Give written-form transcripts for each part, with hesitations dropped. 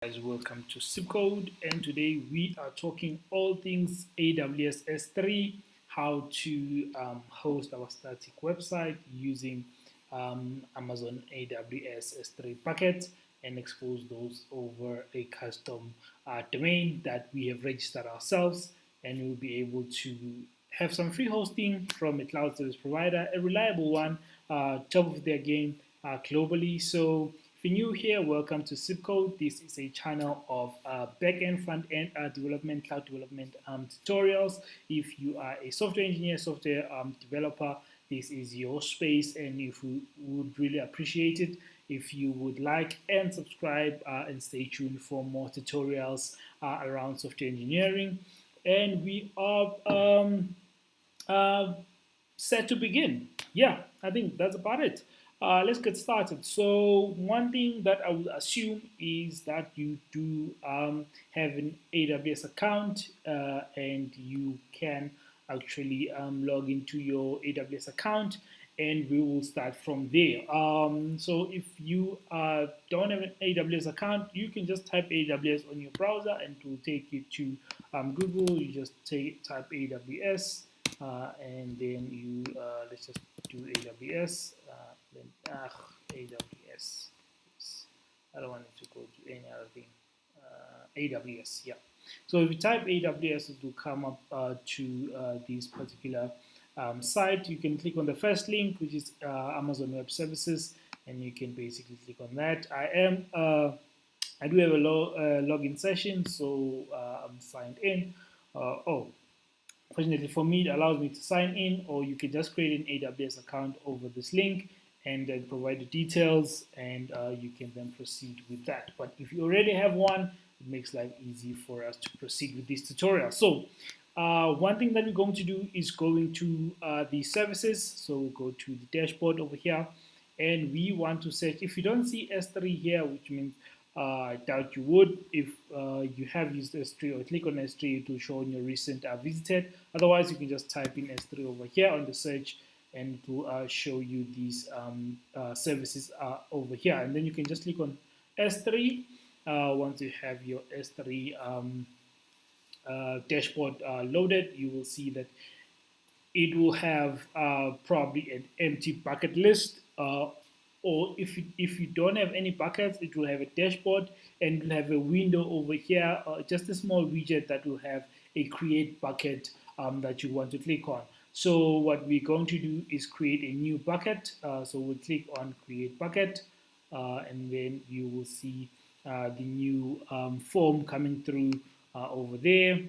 Guys, welcome to Zip Code, and today we are talking all things AWS S3, how to host our static website using Amazon AWS S3 packets and expose those over a custom domain that we have registered ourselves, and we'll be able to have some free hosting from a cloud service provider, a reliable one, top of their game globally. So if you're new here, welcome to Zip Code. This is a channel of back-end, front-end development, cloud development tutorials. If you are a software engineer, software developer, this is your space, and if you would really appreciate it if you would like and subscribe and stay tuned for more tutorials around software engineering. And we are uh, set to begin. Yeah, I think that's about it. Let's get started. So one thing that I would assume is that you do have an AWS account and you can actually log into your AWS account, and we will start from there. So if you don't have an AWS account, you can just type AWS on your browser and it will take you to Google. You just type AWS and then you let's just do AWS. Then AWS. I don't want it to go to any other thing. AWS, yeah. So if you type AWS, it will come up to this particular site. You can click on the first link, which is Amazon Web Services, and you can basically click on that. I do have a login session, so I'm signed in. Fortunately for me, it allows me to sign in, or you can just create an AWS account over this link and then provide the details, and you can then proceed with that. But if you already have one, it makes life easy for us to proceed with this tutorial. So one thing that we're going to do is going to the services. So we'll go to the dashboard over here, and we want to search. If you don't see S3 here, which means I doubt you would. If you have used S3 or click on S3, it will show on your recent visited. Otherwise, you can just type in S3 over here on the search, and it will show you these services over here. And then you can just click on S3 once you have your S3 dashboard loaded. You will see that it will have probably an empty bucket list, or if you don't have any buckets, it will have a dashboard, and it will have a window over here, just a small widget that will have a create bucket that you want to click on. So what we're going to do is create a new bucket. So we'll click on create bucket, and then you will see the new form coming through over there.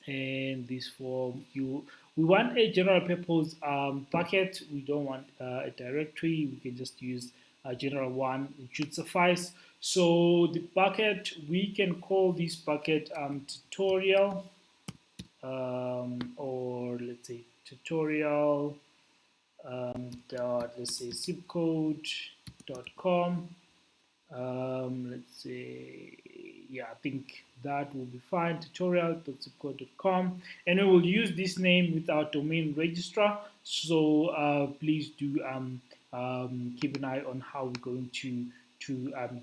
And this form, we want a general purpose bucket. We don't want a directory. We can just use a general one. It should suffice. So the bucket, we can call this bucket tutorial, or let's say tutorial let's say zipcode.com. Let's say, yeah, I think that will be fine, tutorial.zipcode.com, and we will use this name with our domain registrar. So please do keep an eye on how we're going to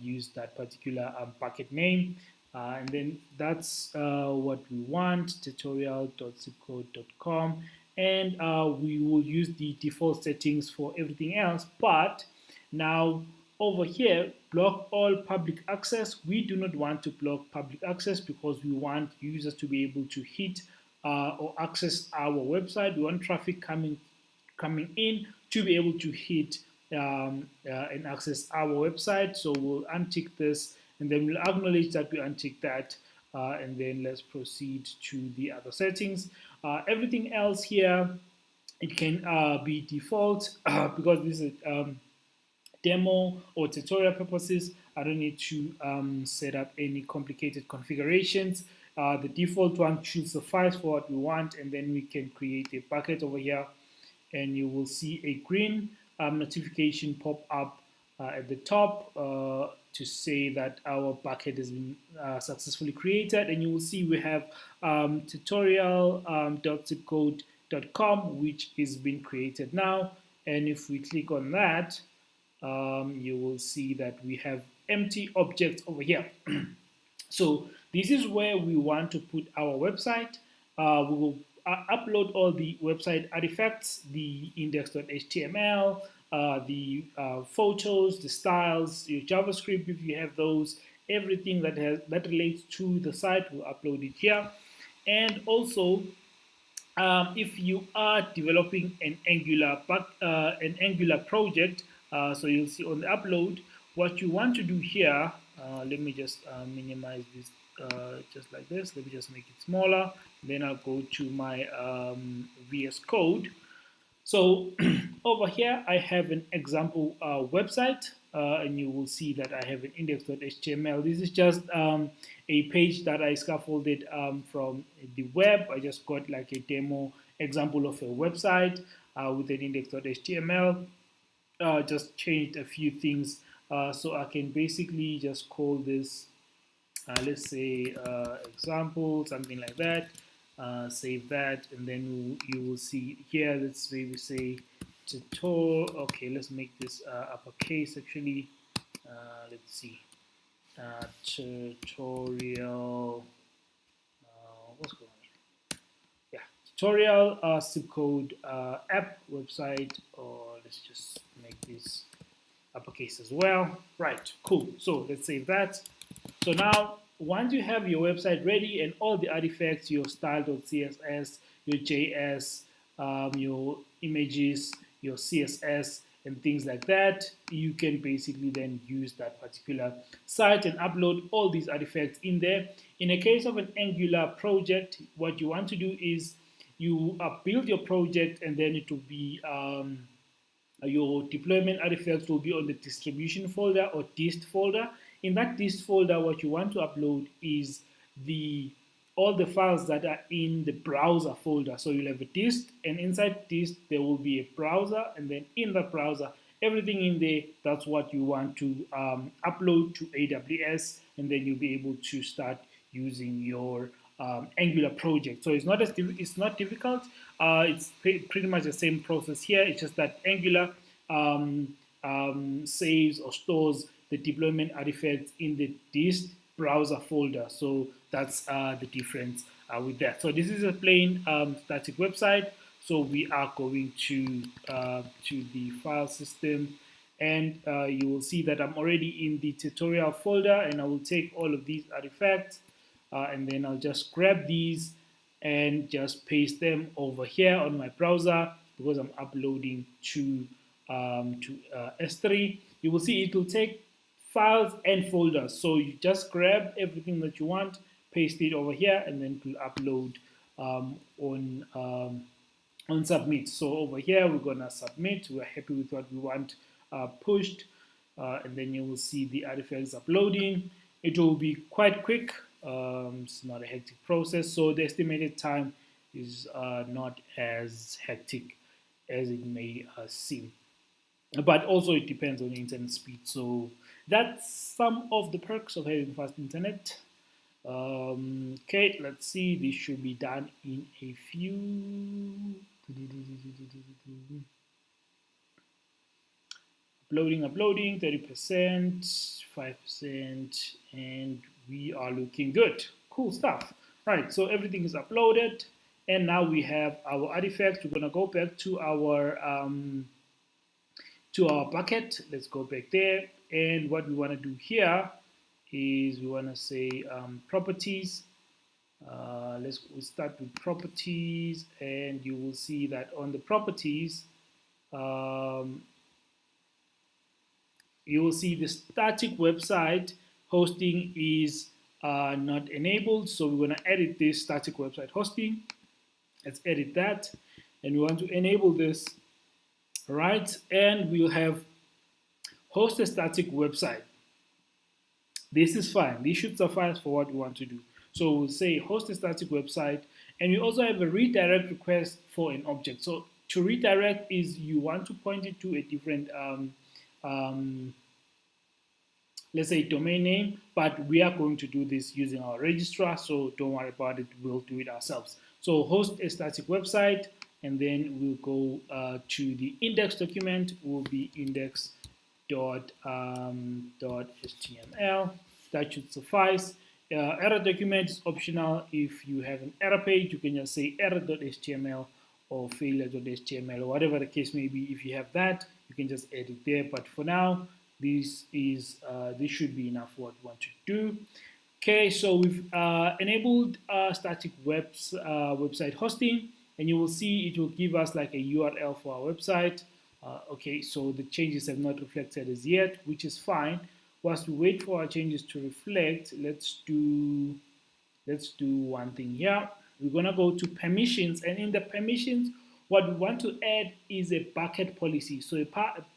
use that particular bucket name. And then that's what we want, tutorial.zipcode.com, and we will use the default settings for everything else. But now over here, block all public access. We do not want to block public access because we want users to be able to hit or access our website. We want traffic coming in to be able to hit and access our website. So we'll untick this, and then we'll acknowledge that we untick that, and then let's proceed to the other settings. Everything else here, it can be default because this is demo or tutorial purposes. I don't need to set up any complicated configurations. The default one should suffice for what we want, and then we can create a bucket over here, and you will see a green notification pop up at the top to say that our bucket has been successfully created, and you will see we have tutorial.zipcode.com, which is being created now. And if we click on that, you will see that we have empty objects over here. So this is where we want to put our website. We will upload all the website artifacts, the index.html, the photos, the styles, your JavaScript if you have those, everything that relates to the site, we'll upload it here. And also, if you are developing an Angular project, so you'll see on the upload, what you want to do here, let me just minimize this just like this. Let me just make it smaller. Then I'll go to my VS Code. So over here, I have an example website, and you will see that I have an index.html. This is just a page that I scaffolded from the web. I just got like a demo example of a website with an index.html. Just changed a few things. So I can basically just call this, let's say, example, something like that. Save that, and then you will see here, let's maybe say tutorial. Okay, let's make this uppercase actually. Let's see, tutorial, what's going on? Yeah, tutorial zip code app website, or let's just make this uppercase as well. Right, cool. So let's save that. So now, once you have your website ready and all the artifacts, your style.css, your JS, your images, your CSS, and things like that, you can basically then use that particular site and upload all these artifacts in there. In a case of an Angular project, what you want to do is you build your project, and then it will be your deployment artifacts will be on the distribution folder or dist folder. In that dist folder, what you want to upload is all the files that are in the browser folder. So you'll have a dist, and inside dist there will be a browser, and then in the browser, everything in there, that's what you want to upload to AWS, and then you'll be able to start using your Angular project. So it's not difficult. It's pretty much the same process here. It's just that Angular saves or stores the deployment artifacts in the dist browser folder. So that's the difference with that. So this is a plain static website. So we are going to the file system, and you will see that I'm already in the tutorial folder, and I will take all of these artifacts, and then I'll just grab these and just paste them over here on my browser because I'm uploading to S3. You will see it will take files and folders. So you just grab everything that you want, paste it over here, and then to upload on submit. So over here we're gonna submit. We're happy with what we want pushed, and then you will see the artifacts uploading. It will be quite quick. It's not a hectic process, so the estimated time is not as hectic as it may seem. But also it depends on the internet speed. So that's some of the perks of having fast internet. Okay, let's see. This should be done in a few. Uploading, 30%, 5%, and we are looking good. Cool stuff. Right, so everything is uploaded, and now we have our artifacts. We're gonna go back to our bucket. Let's go back there, and what we want to do here is we want to say properties. We'll start with properties, and you will see that on the properties, you will see the static website hosting is not enabled. So we're going to edit this static website hosting. Let's edit that, and we want to enable this. Right, and we'll have host a static website. This is fine. This should suffice for what we want to do. So we'll say host a static website, and we also have a redirect request for an object. So to redirect is you want to point it to a different, let's say domain name, but we are going to do this using our registrar, so don't worry about it. We'll do it ourselves. So host a static website, and then we'll go to the index document, will be index dot html. That should suffice. Error document is optional. If you have an error page, you can just say error.html or failure.html, or whatever the case may be. If you have that, you can just add it there. But for now, this should be enough for what we want to do. Okay, so we've enabled static website hosting, and you will see it will give us like a URL for our website. Okay, so the changes have not reflected as yet, which is fine. Whilst we wait for our changes to reflect, let's do one thing here. We're gonna go to permissions, and in the permissions, what we want to add is a bucket policy. So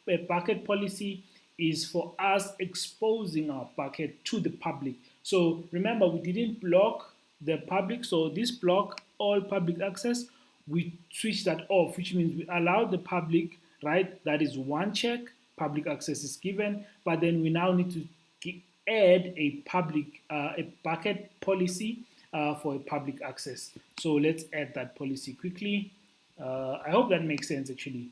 a bucket policy is for us exposing our bucket to the public. So remember, we didn't block the public, so this block all public access, we switch that off, which means we allow the public, right? That is one check, public access is given, but then we now need to add a bucket policy for a public access. So let's add that policy quickly. I hope that makes sense actually.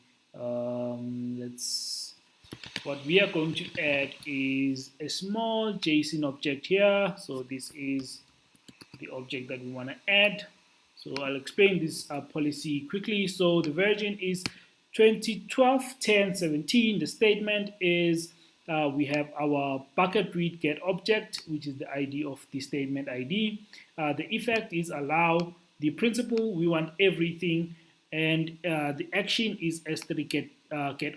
What we are going to add is a small JSON object here. So this is the object that we want to add. So I'll explain this policy quickly. So the version is 2012-10-17. The statement is we have our bucket read get object, which is the ID of the statement ID. The effect is allow. The principle, we want everything, and the action is S3 get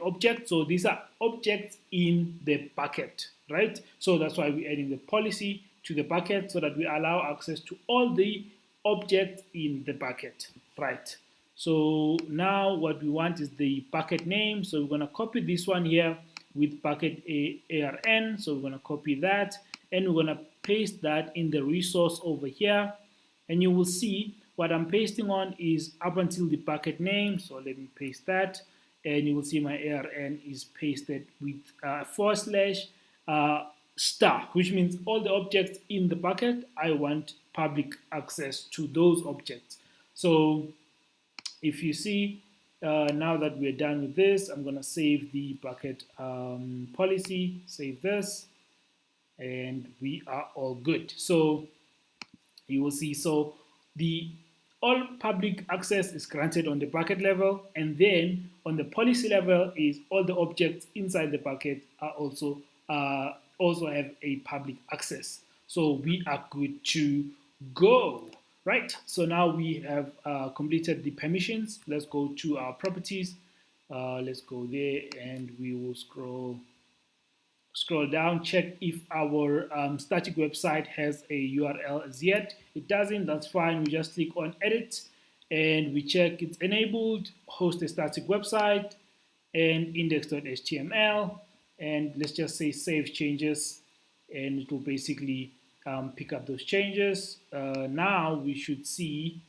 object. So these are objects in the bucket, right? So that's why we're adding the policy to the bucket so that we allow access to all the objects in the bucket, right? So now what we want is the bucket name. So we're going to copy this one here with bucket ARN. So we're going to copy that, and we're going to paste that in the resource over here. And you will see what I'm pasting on is up until the bucket name. So let me paste that. And you will see my ARN is pasted with /* which means all the objects in the bucket, I want public access to those objects. So if you see, now that we're done with this, I'm going to save the bucket policy, save this, and we are all good. So you will see, so all public access is granted on the bucket level, and then on the policy level is all the objects inside the bucket are also have a public access. So we are good to go, right? So now we have completed the permissions. Let's go to our properties. Let's go there, and we will scroll down, check if our static website has a URL as yet. It doesn't, that's fine. We just click on edit and we check it's enabled, host a static website, and index.html, and let's just say save changes, and it will basically pick up those changes. Now we should see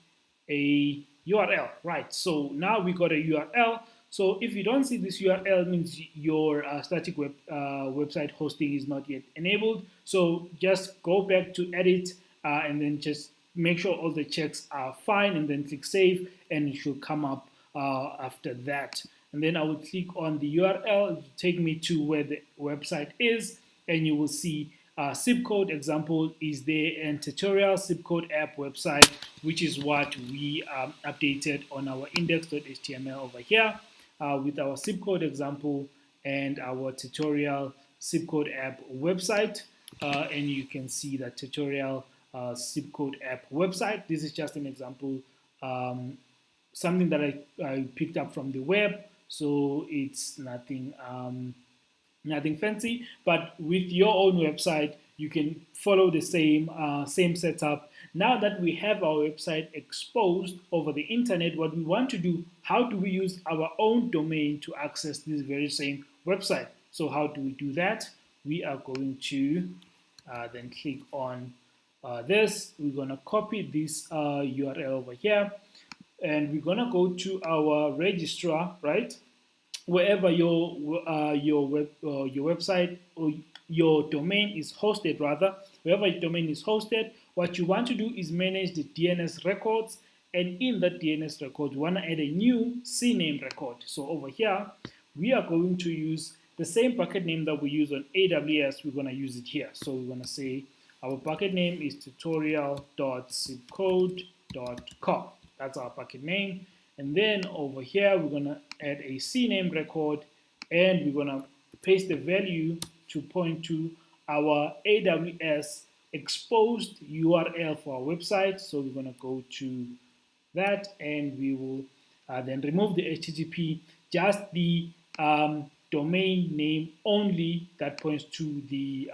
a URL, right? So now we got a URL. So if you don't see this URL, it means your static website hosting is not yet enabled. So just go back to edit and then just make sure all the checks are fine, and then click save, and it should come up after that. And then I will click on the URL, it will take me to where the website is, and you will see zip code example is there, and tutorial zip code app website, which is what we updated on our index.html over here. With our zip code example and our tutorial zip code app website, and you can see that tutorial zip code app website. This is just an example, something that I picked up from the web, so it's nothing nothing fancy. But with your own website, you can follow the same setup. Now that we have our website exposed over the internet, what we want to do, how do we use our own domain to access this very same website? So how do we do that? We are going to then click on this. We're going to copy this URL over here, and we're going to go to our registrar, right? Wherever your website or your domain is hosted, rather, wherever your domain is hosted, what you want to do is manage the DNS records, and in that DNS record, you want to add a new CNAME record. So over here, we are going to use the same packet name that we use on AWS, we're going to use it here. So we're going to say our packet name is tutorial.zipcode.com. That's our packet name. And then over here, we're going to add a CNAME record, and we're going to paste the value to point to our AWS exposed URL for our website. So we're going to go to that, and we will then remove the HTTP, just the domain name only that points to the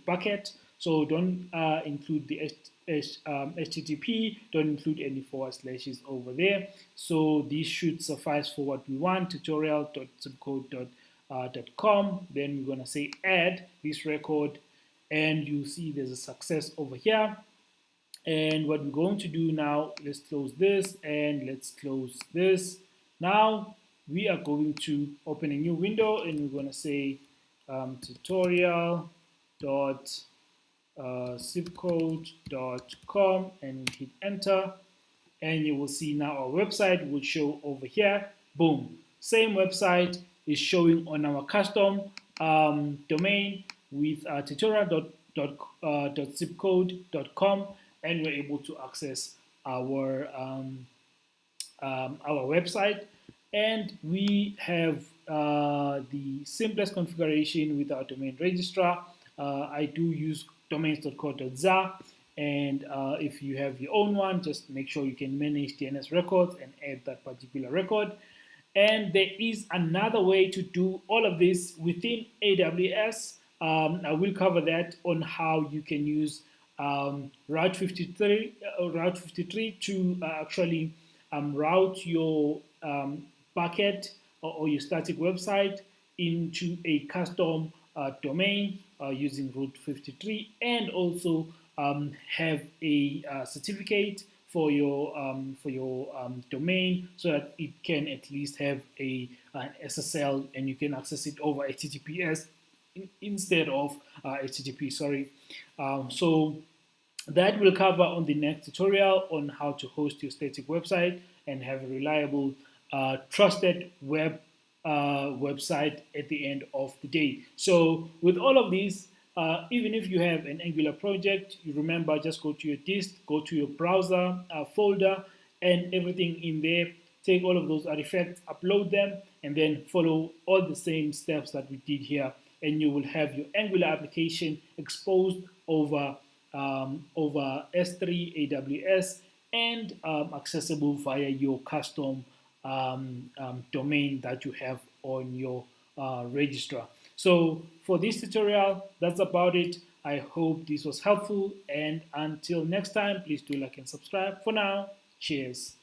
packet. So don't include the HTTP, don't include any forward slashes over there. So this should suffice for what we want, tutorial.zipcode.com. Then we're going to say add this record, and you see there's a success over here. And what we're going to do now, let's close this and let's close this. Now we are going to open a new window, and we're going to say tutorial.zipcode.com and hit enter. And you will see now our website will show over here. Boom. Same website is showing on our custom domain with tutorial.zipcode.com, and we're able to access our website. And we have the simplest configuration with our domain registrar. I do use domains.co.za, and if you have your own one, just make sure you can manage DNS records and add that particular record. And there is another way to do all of this within AWS. I will cover that on how you can use Route 53 to actually route your bucket or your static website into a custom domain using Route 53, and also have a certificate for your domain, so that it can at least have an SSL, and you can access it over HTTPS instead of HTTP. Sorry. So that will cover on the next tutorial on how to host your static website and have a reliable, trusted website at the end of the day. So with all of these, even if you have an Angular project, you remember, just go to your dist, go to your browser folder, and everything in there. Take all of those artifacts, upload them, and then follow all the same steps that we did here, and you will have your Angular application exposed over S3 AWS and accessible via your custom domain that you have on your registrar. So for this tutorial, that's about it. I hope this was helpful, and until next time, please do like and subscribe. For now, cheers.